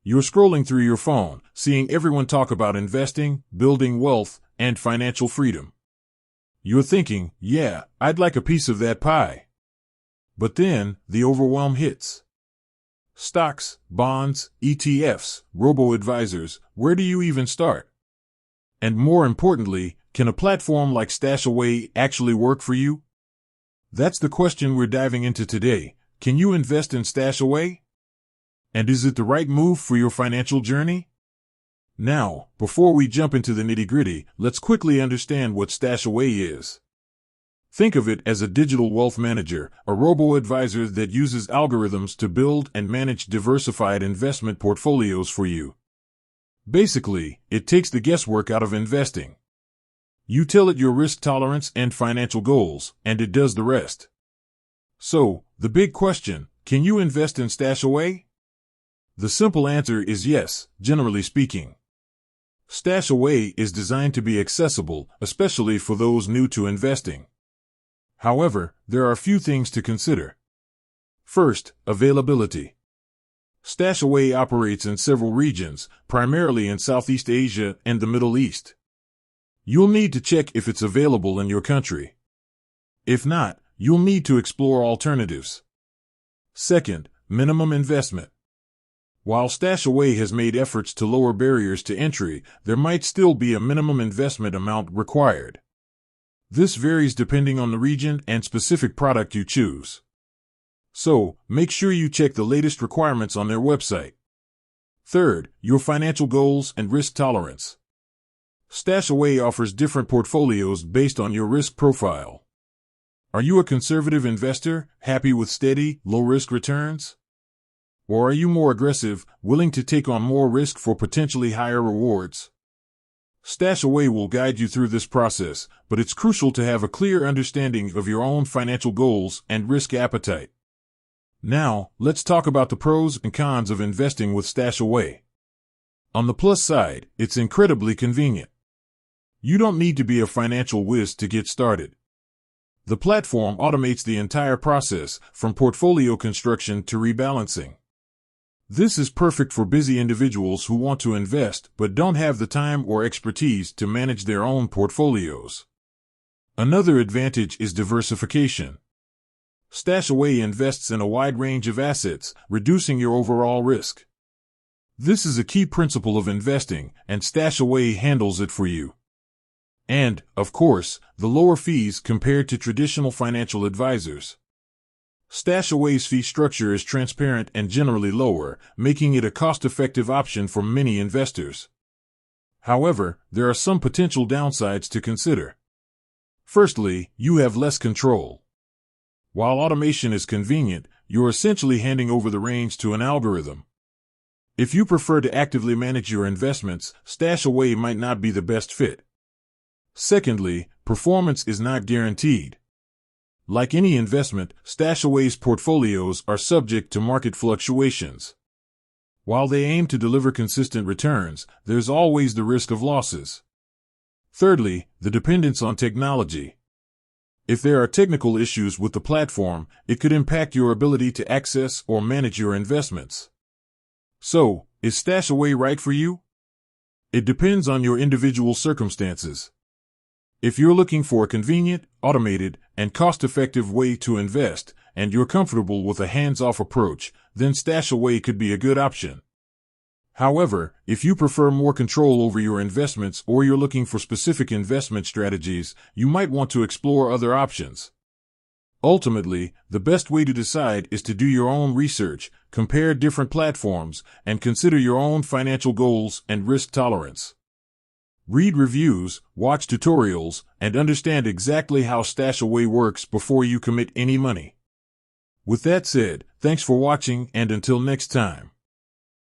You're scrolling through your phone, seeing everyone talk about investing, building wealth, and financial freedom. You're thinking, yeah, I'd like a piece of that pie. But then, the overwhelm hits. Stocks, bonds, ETFs, robo-advisors, where do you even start? And more importantly, can a platform like stashAway actually work for you? That's the question we're diving into today. Can you invest in stashAway? And is it the right move for your financial journey? Now, before we jump into the nitty-gritty, let's quickly understand what stashAway is. Think of it as a digital wealth manager, a robo-advisor that uses algorithms to build and manage diversified investment portfolios for you. Basically, it takes the guesswork out of investing. You tell it your risk tolerance and financial goals, and it does the rest. So, the big question, can you invest in stashAway? The simple answer is yes, generally speaking. stashAway is designed to be accessible, especially for those new to investing. However, there are a few things to consider. First, availability. stashAway operates in several regions, primarily in Southeast Asia and the Middle East. You'll need to check if it's available in your country. If not, you'll need to explore alternatives. Second, minimum investment. While stashAway has made efforts to lower barriers to entry, there might still be a minimum investment amount required. This varies depending on the region and specific product you choose. So, make sure you check the latest requirements on their website. Third, your financial goals and risk tolerance. stashAway offers different portfolios based on your risk profile. Are you a conservative investor, happy with steady, low-risk returns? Or are you more aggressive, willing to take on more risk for potentially higher rewards? stashAway will guide you through this process, but it's crucial to have a clear understanding of your own financial goals and risk appetite. Now, let's talk about the pros and cons of investing with stashAway. On the plus side, it's incredibly convenient. You don't need to be a financial whiz to get started. The platform automates the entire process, from portfolio construction to rebalancing. This is perfect for busy individuals who want to invest but don't have the time or expertise to manage their own portfolios. Another advantage is diversification. stashAway invests in a wide range of assets, reducing your overall risk. This is a key principle of investing, and stashAway handles it for you. And, of course, the lower fees compared to traditional financial advisors. stashAway's fee structure is transparent and generally lower, making it a cost-effective option for many investors. However, there are some potential downsides to consider. Firstly, you have less control. While automation is convenient, you're essentially handing over the reins to an algorithm. If you prefer to actively manage your investments, stashAway might not be the best fit. Secondly, performance is not guaranteed. Like any investment, stashAway's portfolios are subject to market fluctuations. While they aim to deliver consistent returns, there's always the risk of losses. Thirdly, the dependence on technology. If there are technical issues with the platform, it could impact your ability to access or manage your investments. So, is stashAway right for you? It depends on your individual circumstances. If you're looking for a convenient, automated, and cost-effective way to invest, and you're comfortable with a hands-off approach, then stashAway could be a good option. However, if you prefer more control over your investments or you're looking for specific investment strategies, you might want to explore other options. Ultimately, the best way to decide is to do your own research, compare different platforms, and consider your own financial goals and risk tolerance. Read reviews, watch tutorials, and understand exactly how stashAway works before you commit any money. With that said, thanks for watching, and until next time.